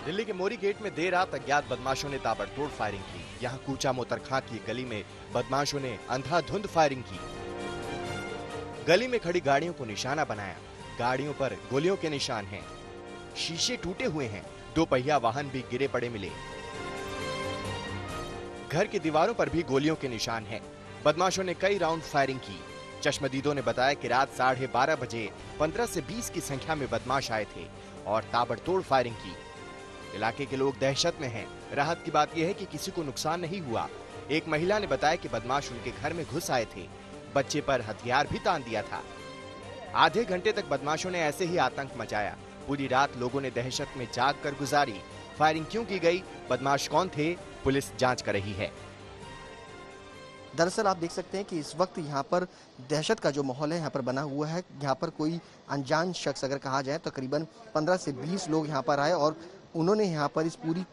दिल्ली के मोरी गेट में देर रात अज्ञात बदमाशों ने ताबड़तोड़ फायरिंग की। यहां कूचा मोतर खां की गली में बदमाशों ने अंधाधुंध फायरिंग की। गली में खड़ी गाड़ियों को निशाना बनाया। गाड़ियों पर गोलियों के निशान हैं। शीशे टूटे हुए हैं। 2 पहिया वाहन भी गिरे पड़े मिले। घर की दीवारों पर भी गोलियों के निशान हैं। बदमाशों ने कई राउंड फायरिंग की। चश्मदीदों ने बताया कि रात 12:30 बजे 15 से 20 की संख्या में बदमाश आए थे और ताबड़तोड़ फायरिंग की। इलाके के लोग दहशत में हैं। राहत की बात यह है कि किसी को नुकसान नहीं हुआ। एक महिला ने बताया कि बदमाश उनके घर में घुस आए थे। बच्चे पर हथियार भी तान दिया था। आधे घंटे तक बदमाशों ने ऐसे ही आतंक मचाया। पूरी रात लोगों ने दहशत में जाग कर गुजारी। फायरिंग क्यों की गई, बदमाश कौन थे, पुलिस जांच कर रही है। दरअसल आप देख सकते हैं कि इस वक्त यहाँ पर दहशत का जो माहौल है यहाँ पर बना हुआ है। यहाँ पर कोई अनजान शख्स अगर कहा जाए तो करीबन 15 से 20 लोग यहाँ पर आए और उन्होंने यहाँ पर इस पूरी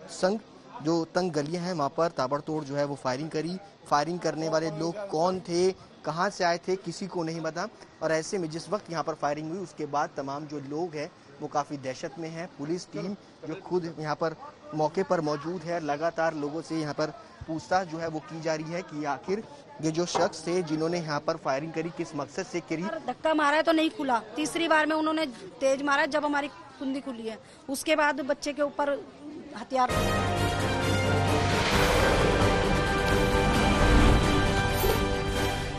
जो तंग गलियाँ हैं वहाँ पर ताबड़तोड़ जो है वो फायरिंग करी। फायरिंग करने वाले लोग कौन थे, कहाँ से आए थे, किसी को नहीं पता। और ऐसे में जिस वक्त यहाँ पर फायरिंग हुई उसके बाद तमाम जो लोग हैं वो काफ़ी दहशत में हैं। पुलिस टीम जो खुद यहाँ पर मौके पर मौजूद है, लगातार लोगों से यहाँ पर पूछताछ जो है वो की जा रही है कि आखिर ये जो शख्स थे जिन्होंने यहाँ पर फायरिंग करी किस मकसद से करी। धक्का मारा है तो नहीं खुला। तीसरी बार में उन्होंने तेज मारा जब हमारी कुंडी खुली है। उसके बाद बच्चे के ऊपर हथियार।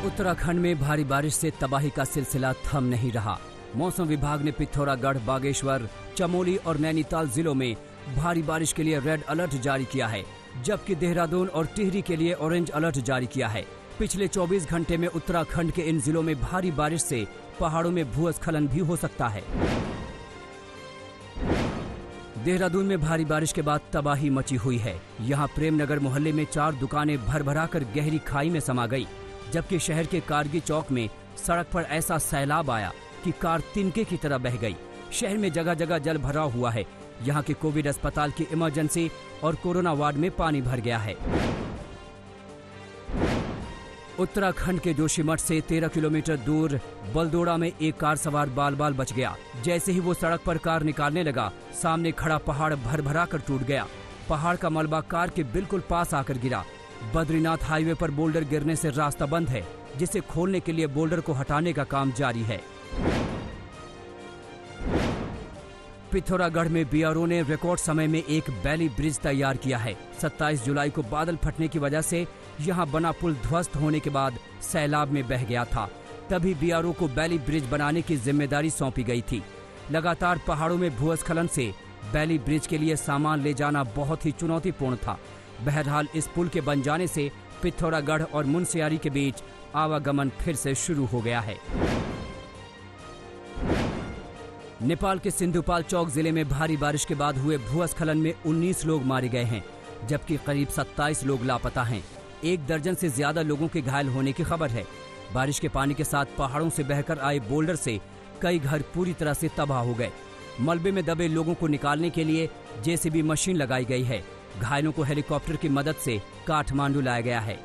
उत्तराखंड में भारी बारिश से तबाही का सिलसिला थम नहीं रहा। मौसम विभाग ने पिथौरागढ़, बागेश्वर, चमोली और नैनीताल जिलों में भारी बारिश के लिए रेड अलर्ट जारी किया है, जबकि देहरादून और टिहरी के लिए ऑरेंज अलर्ट जारी किया है। पिछले 24 घंटे में उत्तराखंड के इन जिलों में भारी बारिश से पहाड़ों में भूस्खलन भी हो सकता है। देहरादून में भारी बारिश के बाद तबाही मची हुई है। यहाँ प्रेमनगर मोहल्ले में 4 दुकानें भर-भरा कर गहरी खाई में समा गई, जबकि शहर के कारगी चौक में सड़क पर ऐसा सैलाब आया कि कार तिनके की तरह बह गई। शहर में जगह जगह जल भरा हुआ है। यहाँ के कोविड अस्पताल की इमरजेंसी और कोरोना वार्ड में पानी भर गया है। उत्तराखंड के जोशीमठ से 13 किलोमीटर दूर बलदोड़ा में एक कार सवार बाल बच गया। जैसे ही वो सड़क पर कार निकालने लगा, सामने खड़ा पहाड़ भर-भरा कर टूट गया। पहाड़ का मलबा कार के बिल्कुल पास आकर गिरा। बद्रीनाथ हाईवे पर बोल्डर गिरने से रास्ता बंद है, जिसे खोलने के लिए बोल्डर को हटाने का काम जारी है। पिथौरागढ़ में बीआरओ ने रिकॉर्ड समय में एक बैली ब्रिज तैयार किया है। 27 जुलाई को बादल फटने की वजह से यहां बना पुल ध्वस्त होने के बाद सैलाब में बह गया था। तभी बीआरओ को बैली ब्रिज बनाने की जिम्मेदारी सौंपी गई थी। लगातार पहाड़ों में भूस्खलन से बैली ब्रिज के लिए सामान ले जाना बहुत ही चुनौतीपूर्ण था। बहरहाल इस पुल के बन जाने से पिथौरागढ़ और मुनस्यारी के बीच आवागमन फिर से शुरू हो गया है। नेपाल के सिंधुपाल चौक जिले में भारी बारिश के बाद हुए भूस्खलन में 19 लोग मारे गए हैं, जबकि करीब 27 लोग लापता हैं। 1 दर्जन से ज्यादा लोगों के घायल होने की खबर है। बारिश के पानी के साथ पहाड़ों से बहकर आए बोल्डर से कई घर पूरी तरह से तबाह हो गए। मलबे में दबे लोगों को निकालने के लिए जेसीबी मशीन लगाई गई है। घायलों को हेलीकॉप्टर की मदद से काठमांडू लाया गया है।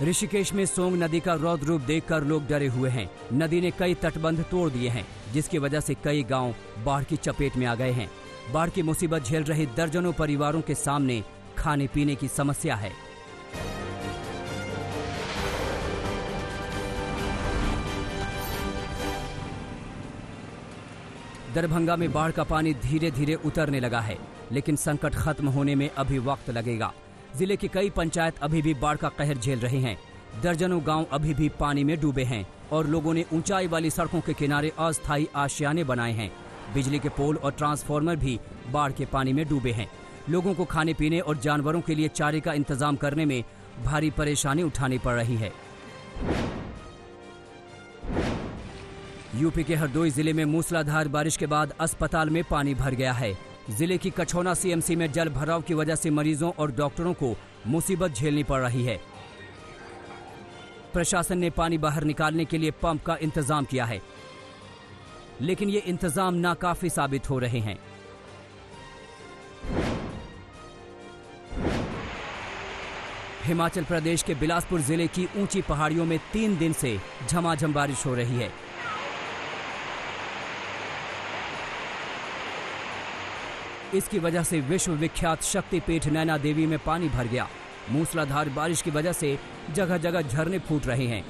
ऋषिकेश में सोंग नदी का रौद्र रूप देखकर लोग डरे हुए हैं। नदी ने कई तटबंध तोड़ दिए हैं, जिसकी वजह से कई गांव बाढ़ की चपेट में आ गए हैं। बाढ़ की मुसीबत झेल रहे दर्जनों परिवारों के सामने खाने पीने की समस्या है। दरभंगा में बाढ़ का पानी धीरे धीरे उतरने लगा है, लेकिन संकट खत्म होने में अभी वक्त लगेगा। जिले की कई पंचायत अभी भी बाढ़ का कहर झेल रहे हैं। दर्जनों गांव अभी भी पानी में डूबे हैं और लोगों ने ऊंचाई वाली सड़कों के किनारे अस्थायी आशियाने बनाए हैं। बिजली के पोल और ट्रांसफार्मर भी बाढ़ के पानी में डूबे हैं। लोगों को खाने पीने और जानवरों के लिए चारे का इंतजाम करने में भारी परेशानी उठानी पड़ रही है। यूपी के हरदोई जिले में मूसलाधार बारिश के बाद अस्पताल में पानी भर गया है। जिले की कछौना सीएमसी में जल भराव की वजह से मरीजों और डॉक्टरों को मुसीबत झेलनी पड़ रही है। प्रशासन ने पानी बाहर निकालने के लिए पंप का इंतजाम किया है, लेकिन ये इंतजाम नाकाफी साबित हो रहे हैं। हिमाचल प्रदेश के बिलासपुर जिले की ऊंची पहाड़ियों में 3 दिन से झमाझम बारिश हो रही है। इसकी वजह से विश्व विख्यात शक्तिपीठ नैना देवी में पानी भर गया। मूसलाधार बारिश की वजह से जगह जगह झरने फूट रहे हैं।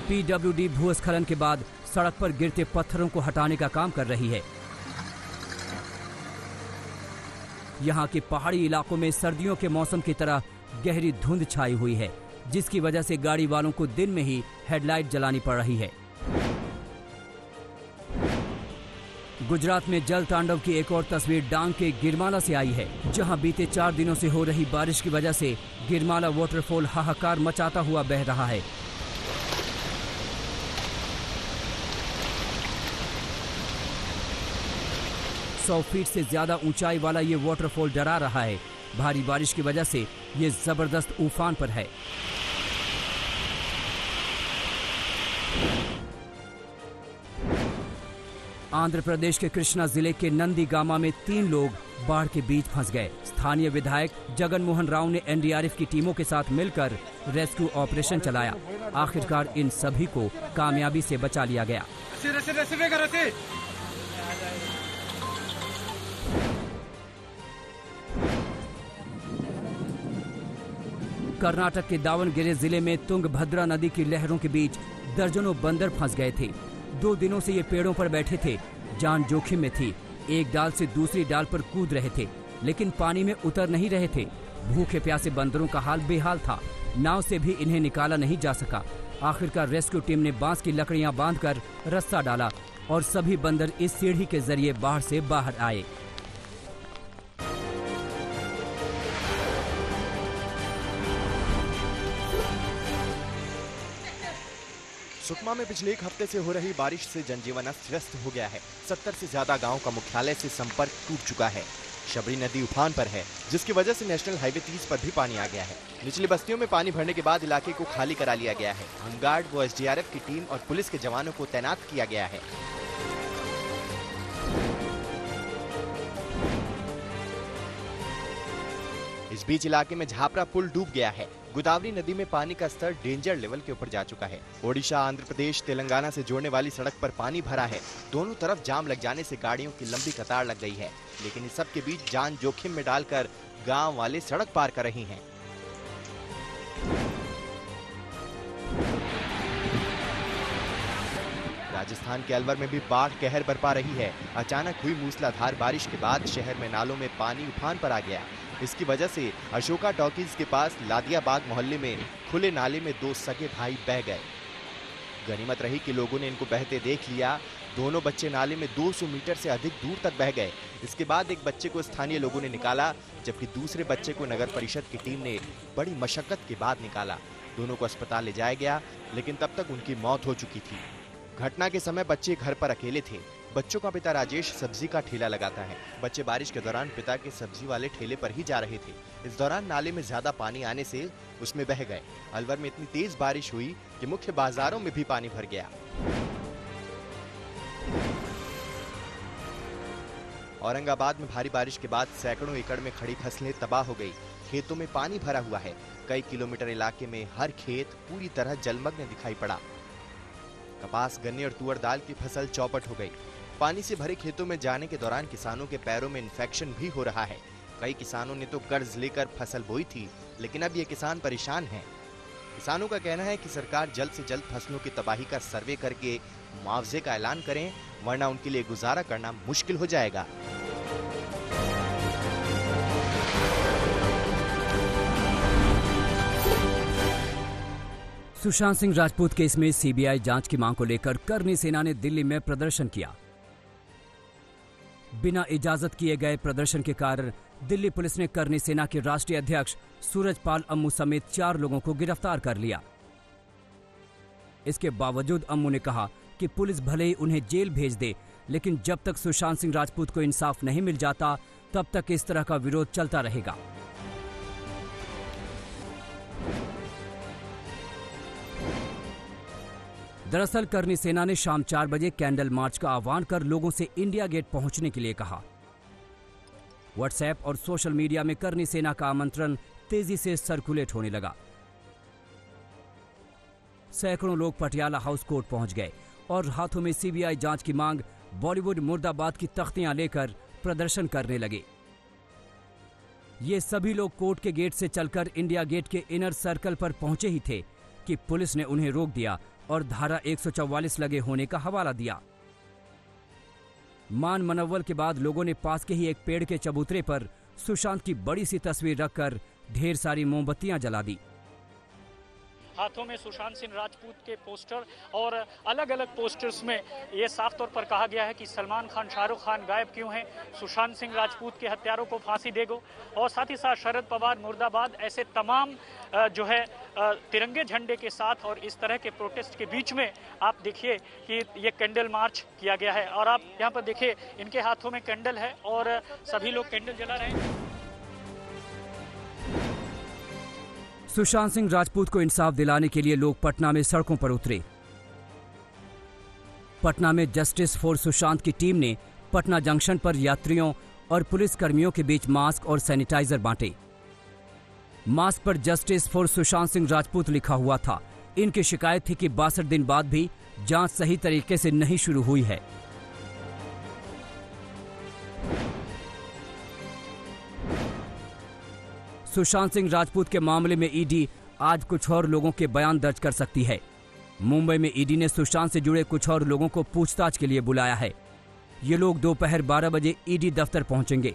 पीडब्ल्यूडी भूस्खलन के बाद सड़क पर गिरते पत्थरों को हटाने का काम कर रही है। यहाँ के पहाड़ी इलाकों में सर्दियों के मौसम की तरह गहरी धुंध छाई हुई है, जिसकी वजह से गाड़ी वालों को दिन में ही हेडलाइट जलानी पड़ रही है। गुजरात में जल तांडव की एक और तस्वीर डांग के गिरमाला से आई है, जहां बीते 4 दिनों से हो रही बारिश की वजह से गिरमाला वाटरफॉल हाहाकार मचाता हुआ बह रहा है। सौ फीट से ज्यादा ऊंचाई वाला ये वाटरफॉल डरा रहा है। भारी बारिश की वजह से ये जबरदस्त उफान पर है। आंध्र प्रदेश के कृष्णा जिले के नंदीगामा में 3 लोग बाढ़ के बीच फंस गए। स्थानीय विधायक जगन मोहन राव ने एनडीआरएफ की टीमों के साथ मिलकर रेस्क्यू ऑपरेशन चलाया। आखिरकार इन सभी को कामयाबी से बचा लिया गया। कर्नाटक के दावणगेरे जिले में तुंगभद्रा नदी की लहरों के बीच दर्जनों बंदर फंस गए थे। 2 दिनों से ये पेड़ों पर बैठे थे, जान जोखिम में थी। एक डाल से दूसरी डाल पर कूद रहे थे, लेकिन पानी में उतर नहीं रहे थे। भूखे प्यासे बंदरों का हाल बेहाल था। नाव से भी इन्हें निकाला नहीं जा सका। आखिरकार रेस्क्यू टीम ने बांस की लकड़ियां बांधकर रस्सा डाला और सभी बंदर इस सीढ़ी के जरिए बाढ़ से बाहर आए। सुकमा में पिछले 1 हफ्ते से हो रही बारिश से जनजीवन अस्त व्यस्त हो गया है। 70 से ज्यादा गांव का मुख्यालय से संपर्क टूट चुका है। शबरी नदी उफान पर है, जिसकी वजह से नेशनल हाईवे 30 पर भी पानी आ गया है। निचली बस्तियों में पानी भरने के बाद इलाके को खाली करा लिया गया है। होमगार्ड व एसडीआरएफ की टीम और पुलिस के जवानों को तैनात किया गया है। इस बीच इलाके में झापरा पुल डूब गया है। गोदावरी नदी में पानी का स्तर डेंजर लेवल के ऊपर जा चुका है। ओडिशा, आंध्र प्रदेश, तेलंगाना से जोड़ने वाली सड़क पर पानी भरा है। दोनों तरफ जाम लग जाने से गाड़ियों की लंबी कतार लग गई है। लेकिन इस सब के बीच जान जोखिम में डालकर गांव वाले सड़क पार कर रहे हैं। राजस्थान के अलवर में भी बाढ़ कहर बरपा रही है। अचानक हुई मूसलाधार बारिश के बाद शहर में नालों में पानी उफान पर आ गया। इसकी वजह से अशोका टॉकीज के पास लादियाबाग मोहल्ले में खुले नाले में 2 सगे भाई बह गए। गनीमत रही कि लोगों ने इनको बहते देख लिया। दोनों बच्चे नाले में 200 मीटर से अधिक दूर तक बह गए। इसके बाद एक बच्चे को स्थानीय लोगों ने निकाला, जबकि दूसरे बच्चे को नगर परिषद की टीम ने बड़ी मशक्कत के बाद निकाला। दोनों को अस्पताल ले जाया गया, लेकिन तब तक उनकी मौत हो चुकी थी। घटना के समय बच्चे घर पर अकेले थे। बच्चों का पिता राजेश सब्जी का ठेला लगाता है। बच्चे बारिश के दौरान पिता के सब्जी वाले ठेले पर ही जा रहे थे। इस दौरान नाले में ज्यादा पानी आने से उसमें बह गए। अलवर में इतनी तेज बारिश हुई कि मुख्य बाजारों में भी पानी भर गया। औरंगाबाद में भारी बारिश के बाद सैकड़ों एकड़ में खड़ी फसलें तबाह हो गई। खेतों में पानी भरा हुआ है। कई किलोमीटर इलाके में हर खेत पूरी तरह जलमग्न दिखाई पड़ा। कपास, गन्ने और तुअर दाल की फसल चौपट हो गई। पानी से भरे खेतों में जाने के दौरान किसानों के पैरों में इन्फेक्शन भी हो रहा है। कई किसानों ने तो कर्ज लेकर फसल बोई थी, लेकिन अब ये किसान परेशान हैं। किसानों का कहना है कि सरकार जल्द से जल्द फसलों की तबाही का सर्वे करके मुआवजे का ऐलान करें, वरना उनके लिए गुजारा करना मुश्किल हो जाएगा। सुशांत सिंह राजपूत केस में सीबीआई जांच की मांग को लेकर करनी सेना ने दिल्ली में प्रदर्शन किया। बिना इजाजत किए गए प्रदर्शन के कारण दिल्ली पुलिस ने करनी सेना के राष्ट्रीय अध्यक्ष सूरजपाल अम्मू समेत 4 लोगों को गिरफ्तार कर लिया। इसके बावजूद अम्मू ने कहा कि पुलिस भले ही उन्हें जेल भेज दे, लेकिन जब तक सुशांत सिंह राजपूत को इंसाफ नहीं मिल जाता, तब तक इस तरह का विरोध चलता रहेगा। दरअसल करनी सेना ने शाम 4 बजे कैंडल मार्च का आह्वान कर लोगों से इंडिया गेट पहुंचने के लिए कहा। व्हाट्सएप और सोशल मीडिया में करनी सेना का आमंत्रण तेजी से सर्कुलेट होने लगा। सैकड़ों लोग पटियाला हाउस कोर्ट पहुंच गए और हाथों में सीबीआई जांच की मांग बॉलीवुड मुर्दाबाद की तख्तियां लेकर प्रदर्शन करने लगे। ये सभी लोग कोर्ट के गेट से चलकर इंडिया गेट के इनर सर्कल पर पहुंचे ही थे कि पुलिस ने उन्हें रोक दिया और धारा 144 लगे होने का हवाला दिया। मान मनव्वल के बाद लोगों ने पास के ही एक पेड़ के चबूतरे पर सुशांत की बड़ी सी तस्वीर रखकर ढेर सारी मोमबत्तियां जला दी। हाथों में सुशांत सिंह राजपूत के पोस्टर और अलग अलग पोस्टर्स में ये साफ तौर पर कहा गया है कि सलमान खान, शाहरुख खान गायब क्यों हैं, सुशांत सिंह राजपूत के हत्यारों को फांसी दे दो, और साथ ही साथ शरद पवार मुर्दाबाद, ऐसे तमाम जो है तिरंगे झंडे के साथ और इस तरह के प्रोटेस्ट के बीच में आप देखिए कि ये कैंडल मार्च किया गया है। और आप यहाँ पर देखिए इनके हाथों में कैंडल है और सभी लोग कैंडल जला रहे हैं। सुशांत सिंह राजपूत को इंसाफ दिलाने के लिए लोग पटना में सड़कों पर उतरे। पटना में जस्टिस फॉर सुशांत की टीम ने पटना जंक्शन पर यात्रियों और पुलिस कर्मियों के बीच मास्क और सैनिटाइजर बांटे। मास्क पर जस्टिस फॉर सुशांत सिंह राजपूत लिखा हुआ था। इनकी शिकायत थी कि 62 दिन बाद भी जांच सही तरीके से नहीं शुरू हुई है। सुशांत सिंह राजपूत के मामले में ईडी आज कुछ और लोगों के बयान दर्ज कर सकती है। मुंबई में ईडी ने सुशांत से जुड़े कुछ और लोगों को पूछताछ के लिए बुलाया है। ये लोग दोपहर 12 बजे ईडी दफ्तर पहुंचेंगे।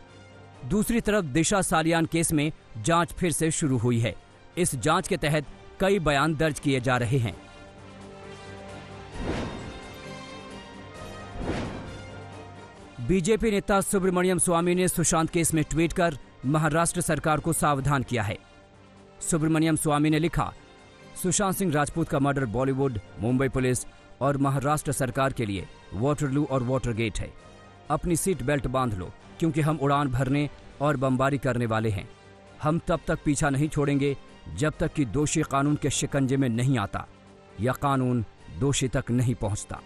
दूसरी तरफ दिशा सालियान केस में जांच फिर से शुरू हुई है। इस जांच के तहत कई बयान दर्ज किए जा रहे हैं। बीजेपी नेता सुब्रमण्यम स्वामी ने सुशांत केस में ट्वीट कर महाराष्ट्र सरकार को सावधान किया है। सुब्रमण्यम स्वामी ने लिखा, सुशांत सिंह राजपूत का मर्डर बॉलीवुड, मुंबई पुलिस और महाराष्ट्र सरकार के लिए वाटरलू और वाटरगेट है। अपनी सीट बेल्ट बांध लो, क्योंकि हम उड़ान भरने और बमबारी करने वाले हैं। हम तब तक पीछा नहीं छोड़ेंगे जब तक कि दोषी कानून के शिकंजे में नहीं आता या कानून दोषी तक नहीं पहुंचता।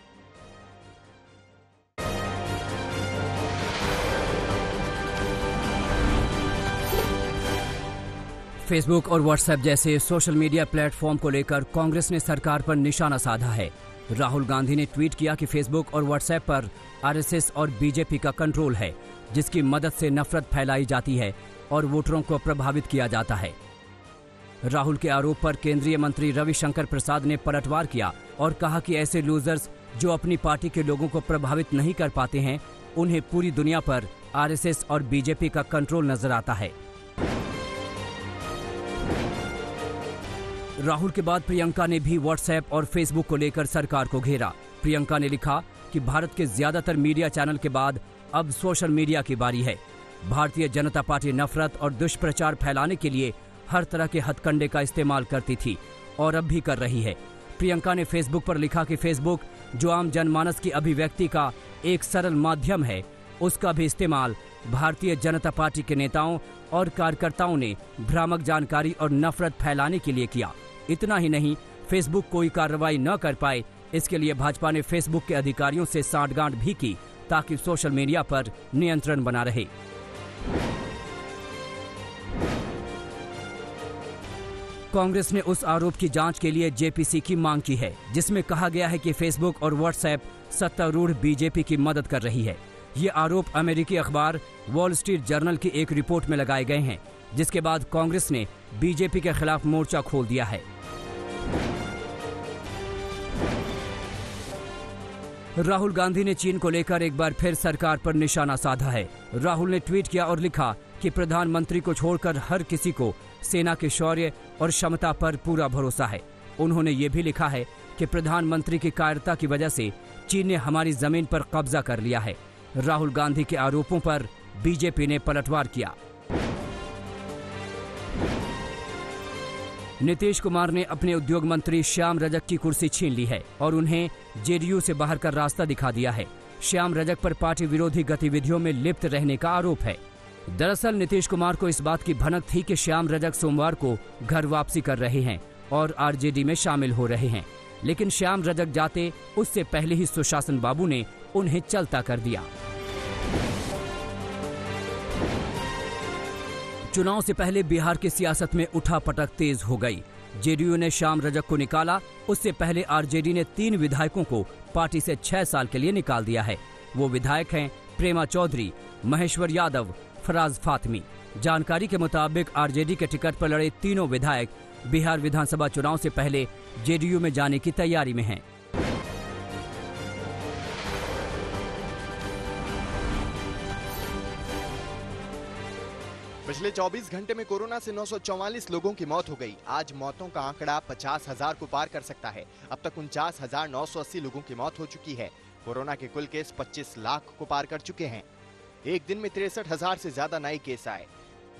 फेसबुक और व्हाट्सएप जैसे सोशल मीडिया प्लेटफॉर्म को लेकर कांग्रेस ने सरकार पर निशाना साधा है। राहुल गांधी ने ट्वीट किया कि फेसबुक और व्हाट्सएप पर आरएसएस और बीजेपी का कंट्रोल है, जिसकी मदद से नफरत फैलाई जाती है और वोटरों को प्रभावित किया जाता है। राहुल के आरोप पर केंद्रीय मंत्री रविशंकर प्रसाद ने पलटवार किया और कहा कि ऐसे लूजर्स जो अपनी पार्टी के लोगों को प्रभावित नहीं कर पाते हैं, उन्हें पूरी दुनिया पर आरएसएस और बीजेपी का कंट्रोल नजर आता है। राहुल के बाद प्रियंका ने भी व्हाट्सएप और फेसबुक को लेकर सरकार को घेरा। प्रियंका ने लिखा कि भारत के ज्यादातर मीडिया चैनल के बाद अब सोशल मीडिया की बारी है। भारतीय जनता पार्टी नफरत और दुष्प्रचार फैलाने के लिए हर तरह के हथकंडे का इस्तेमाल करती थी और अब भी कर रही है। प्रियंका ने फेसबुक पर लिखा कि फेसबुक, जो आम जनमानस की अभिव्यक्ति का एक सरल माध्यम है, उसका भी इस्तेमाल भारतीय जनता पार्टी के नेताओं और कार्यकर्ताओं ने भ्रामक जानकारी और नफरत फैलाने के लिए किया। इतना ही नहीं, फेसबुक कोई कार्रवाई न कर पाए, इसके लिए भाजपा ने फेसबुक के अधिकारियों से सांठगांठ भी की ताकि सोशल मीडिया पर नियंत्रण बना रहे। कांग्रेस ने उस आरोप की जांच के लिए जेपीसी की मांग की है, जिसमें कहा गया है कि फेसबुक और व्हाट्सएप सत्तारूढ़ बीजेपी की मदद कर रही है। ये आरोप अमेरिकी अखबार वॉल स्ट्रीट जर्नल की एक रिपोर्ट में लगाए गए हैं, जिसके बाद कांग्रेस ने बीजेपी के खिलाफ मोर्चा खोल दिया है। राहुल गांधी ने चीन को लेकर एक बार फिर सरकार पर निशाना साधा है। राहुल ने ट्वीट किया और लिखा कि प्रधानमंत्री को छोड़कर हर किसी को सेना के शौर्य और क्षमता पर पूरा भरोसा है। उन्होंने ये भी लिखा है कि प्रधानमंत्री की कायरता की वजह से चीन ने हमारी जमीन पर कब्जा कर लिया है। राहुल गांधी के आरोपों पर बीजेपी ने पलटवार किया। नीतीश कुमार ने अपने उद्योग मंत्री श्याम रजक की कुर्सी छीन ली है और उन्हें जेडीयू से बाहर का रास्ता दिखा दिया है। श्याम रजक पर पार्टी विरोधी गतिविधियों में लिप्त रहने का आरोप है। दरअसल नीतीश कुमार को इस बात की भनक थी कि श्याम रजक सोमवार को घर वापसी कर रहे हैं और आरजेडी में शामिल हो रहे हैं, लेकिन श्याम रजक जाते उससे पहले ही सुशासन बाबू ने उन्हें चलता कर दिया। चुनाव से पहले बिहार की सियासत में उठापटक तेज हो गई। जेडीयू ने श्याम रजक को निकाला। उससे पहले आरजेडी ने 3 विधायकों को पार्टी से 6 साल के लिए निकाल दिया है। वो विधायक हैं प्रेमा चौधरी, महेश्वर यादव, फराज फातमी। जानकारी के मुताबिक आरजेडी के टिकट पर लड़े तीनों विधायक बिहार विधानसभा चुनाव से पहले जेडीयू में जाने की तैयारी में हैं। पिछले 24 घंटे में कोरोना से 944 लोगों की मौत हो गई। आज मौतों का आंकड़ा 50,000 को पार कर सकता है। अब तक 49,980 लोगों की मौत हो चुकी है। कोरोना के कुल केस 25 लाख को पार कर चुके हैं। एक दिन में 63,000 से ज्यादा नए केस आए।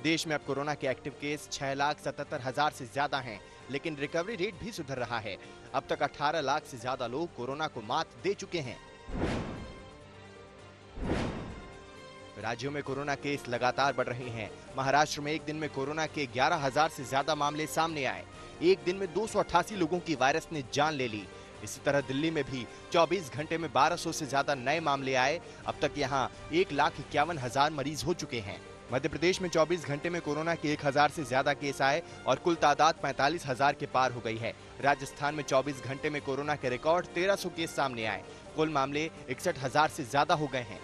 देश में अब कोरोना के एक्टिव केस 6,77,000 से ज्यादा हैं, लेकिन रिकवरी रेट भी सुधर रहा है। अब तक 18 लाख से ज्यादा लोग कोरोना को मात दे चुके हैं। राज्यों में कोरोना केस लगातार बढ़ रहे हैं। महाराष्ट्र में एक दिन में कोरोना के 11,000 से ज्यादा मामले सामने आए। एक दिन में 288 लोगों की वायरस ने जान ले ली। इसी तरह दिल्ली में भी 24 घंटे में 1200 से ज्यादा नए मामले आए। अब तक यहां 1,51,000 मरीज हो चुके हैं। मध्य प्रदेश में 24 घंटे में कोरोना के 1,000 से ज्यादा केस आए और कुल तादाद 45,000 के पार हो गई है। राजस्थान में 24 घंटे में कोरोना के रिकॉर्ड 1300 केस सामने आए। कुल मामले 61,000 से ज्यादा हो गए हैं।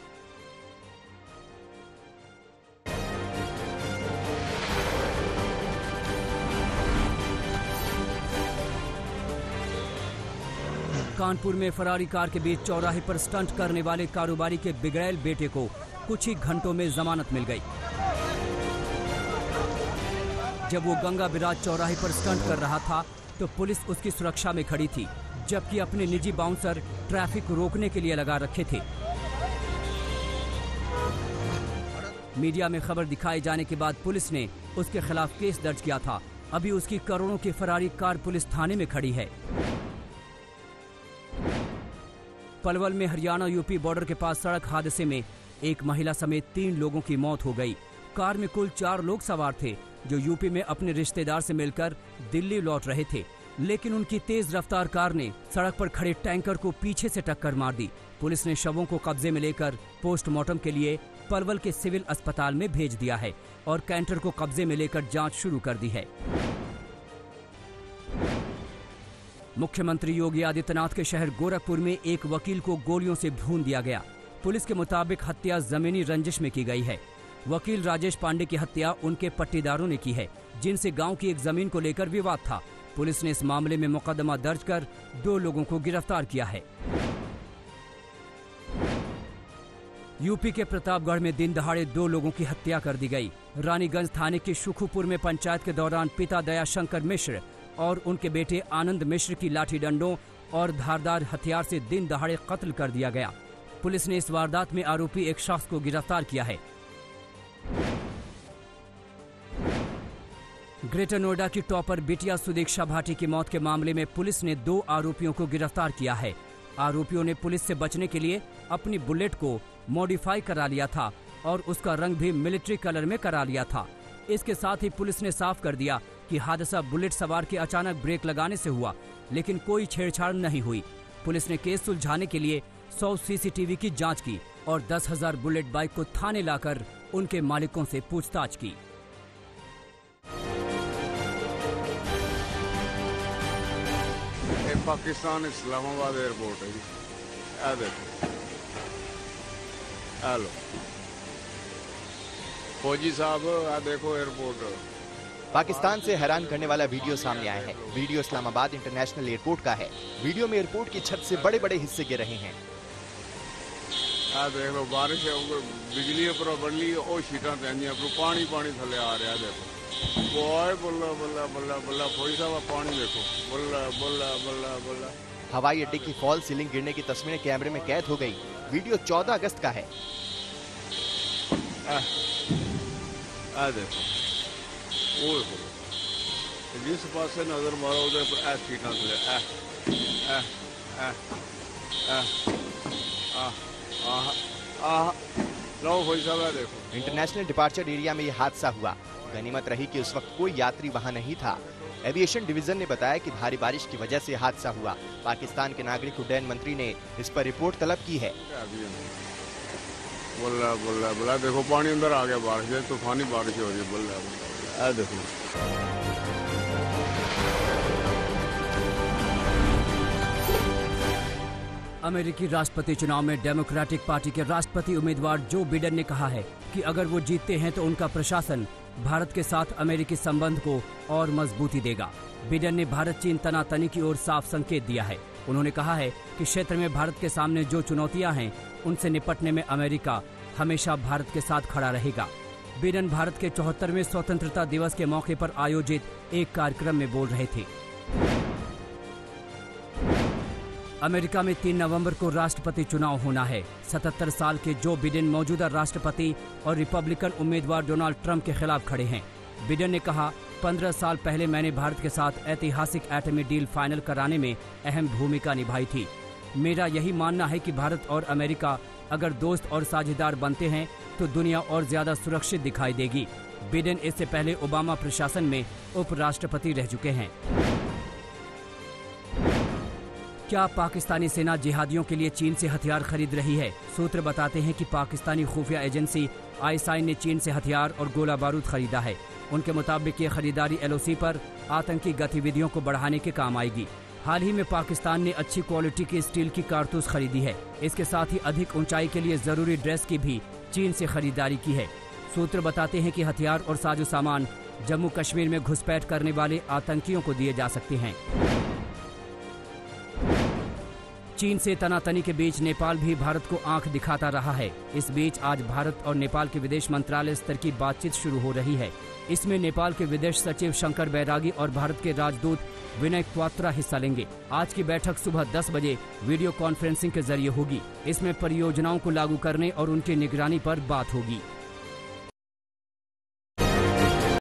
कानपुर में फरारी कार के बीच चौराहे पर स्टंट करने वाले कारोबारी के बिगड़ैल बेटे को कुछ ही घंटों में जमानत मिल गई। जब वो गंगा बिराज चौराहे पर स्टंट कर रहा था तो पुलिस उसकी सुरक्षा में खड़ी थी, जबकि अपने निजी बाउंसर ट्रैफिक रोकने के लिए लगा रखे थे। मीडिया में खबर दिखाए जाने के बाद पुलिस ने उसके खिलाफ केस दर्ज किया था। अभी उसकी करोड़ों की फरारी कार पुलिस थाने में खड़ी है। पलवल में हरियाणा यूपी बॉर्डर के पास सड़क हादसे में एक महिला समेत 3 लोगों की मौत हो गई। कार में कुल 4 लोग सवार थे जो यूपी में अपने रिश्तेदार से मिलकर दिल्ली लौट रहे थे, लेकिन उनकी तेज रफ्तार कार ने सड़क पर खड़े टैंकर को पीछे से टक्कर मार दी। पुलिस ने शवों को कब्जे में लेकर पोस्टमार्टम के लिए पलवल के सिविल अस्पताल में भेज दिया है और कैंटर को कब्जे में लेकर जांच शुरू कर दी है। मुख्यमंत्री योगी आदित्यनाथ के शहर गोरखपुर में एक वकील को गोलियों से भून दिया गया। पुलिस के मुताबिक हत्या जमीनी रंजिश में की गई है। वकील राजेश पांडे की हत्या उनके पट्टीदारों ने की है, जिनसे गांव की एक जमीन को लेकर विवाद था। पुलिस ने इस मामले में मुकदमा दर्ज कर 2 लोगों को गिरफ्तार किया है। यूपी के प्रतापगढ़ में दिन दहाड़े 2 लोगों की हत्या कर दी गई। रानीगंज थाने के सुखुपुर में पंचायत के दौरान पिता दयाशंकर मिश्र और उनके बेटे आनंद मिश्र की लाठी डंडों और धारदार हथियार से दिन दहाड़े कत्ल कर दिया गया। पुलिस ने इस वारदात में आरोपी एक शख्स को गिरफ्तार किया है। ग्रेटर नोएडा की टॉपर बिटिया सुदीक्षा भाटी की मौत के मामले में पुलिस ने 2 आरोपियों को गिरफ्तार किया है। आरोपियों ने पुलिस से बचने के लिए अपनी बुलेट को मॉडिफाई करा लिया था और उसका रंग भी मिलिट्री कलर में करा लिया था। इसके साथ ही पुलिस ने साफ कर दिया कि हादसा बुलेट सवार के अचानक ब्रेक लगाने से हुआ, लेकिन कोई छेड़छाड़ नहीं हुई। पुलिस ने केस सुलझाने के लिए 100 सीसीटीवी की जांच की और 10,000 बुलेट बाइक को थाने लाकर उनके मालिकों से पूछताछ की। पाकिस्तान इस्लामाबाद एयरपोर्ट है जी। आ देखो, हेलो फौजी साहब, आ देखो एयरपोर्ट। पाकिस्तान से हैरान करने वाला वीडियो सामने आया है। वीडियो इस्लामाबाद इंटरनेशनल एयरपोर्ट का है। वीडियो में एयरपोर्ट की छत से बड़े बड़े हिस्से गिर रहे हैं। आ देखो, बारिश बिजली पर बड़ी ओ शीटा पैंदियां, पानी पानी थले आ रहा। देखो बॉय, बल्ला बल्ला बल्ला बल्ला, फौजी साहब पानी देखो, बल्ला बल्ला बल्ला बल्ला। हवाई अड्डे की फॉल सीलिंग गिरने की तस्वीरें कैमरे में कैद हो गई। वीडियो 14 अगस्त का है। आ देखो, ओए हो, जिस पास से नजर मारो उधर पर सीटा थले। लो फौजी साहब, देखो। इंटरनेशनल डिपार्चर एरिया में यह हादसा हुआ। गनीमत रही कि उस वक्त कोई यात्री वहां नहीं था। एविएशन डिवीजन ने बताया कि भारी बारिश की वजह से हादसा हुआ। पाकिस्तान के नागरिक उड्डयन मंत्री ने इस पर रिपोर्ट तलब की है। बल्ला बल्ला बल्ला, देखो पानी अंदर आ गया, बारिश तूफानी बारिश हो रही है। बल्ला बल्ला, देखो। अमेरिकी राष्ट्रपति चुनाव में डेमोक्रेटिक पार्टी के राष्ट्रपति उम्मीदवार जो बिडेन ने कहा है कि अगर वो जीतते हैं तो उनका प्रशासन भारत के साथ अमेरिकी संबंध को और मजबूती देगा। बिडेन ने भारत चीन तनातनी की ओर साफ संकेत दिया है। उन्होंने कहा है कि क्षेत्र में भारत के सामने जो चुनौतियां हैं उनसे निपटने में अमेरिका हमेशा भारत के साथ खड़ा रहेगा। बिडेन भारत के 74वें स्वतंत्रता दिवस के मौके पर आयोजित एक कार्यक्रम में बोल रहे थे। अमेरिका में 3 नवंबर को राष्ट्रपति चुनाव होना है। 77 साल के जो बिडेन मौजूदा राष्ट्रपति और रिपब्लिकन उम्मीदवार डोनाल्ड ट्रंप के खिलाफ खड़े हैं। बिडेन ने कहा, 15 साल पहले मैंने भारत के साथ ऐतिहासिक एटमी डील फाइनल कराने में अहम भूमिका निभाई थी। मेरा यही मानना है कि भारत और अमेरिका अगर दोस्त और साझेदार बनते हैं तो दुनिया और ज्यादा सुरक्षित दिखाई देगी। बिडेन इससे पहले ओबामा प्रशासन में उपराष्ट्रपति रह चुके हैं। क्या पाकिस्तानी सेना जिहादियों के लिए चीन से हथियार खरीद रही है? सूत्र बताते हैं कि पाकिस्तानी खुफिया एजेंसी ISI ने चीन से हथियार और गोला बारूद खरीदा है। उनके मुताबिक ये खरीदारी LOC पर आतंकी गतिविधियों को बढ़ाने के काम आएगी। हाल ही में पाकिस्तान ने अच्छी क्वालिटी की स्टील की कारतूस खरीदी है। इसके साथ ही अधिक ऊंचाई के लिए जरूरी ड्रेस की भी चीन से खरीदारी की है। सूत्र बताते हैं कि हथियार और साजो सामान जम्मू कश्मीर में घुसपैठ करने वाले आतंकियों को दिए जा सकते हैं। चीन से तनातनी के बीच नेपाल भी भारत को आंख दिखाता रहा है। इस बीच आज भारत और नेपाल के विदेश मंत्रालय स्तर की बातचीत शुरू हो रही है। इसमें नेपाल के विदेश सचिव शंकर बैरागी और भारत के राजदूत विनय क्वात्रा हिस्सा लेंगे। आज की बैठक सुबह 10 बजे वीडियो कॉन्फ्रेंसिंग के जरिए होगी। इसमें परियोजनाओं को लागू करने और उनकी निगरानी पर बात होगी।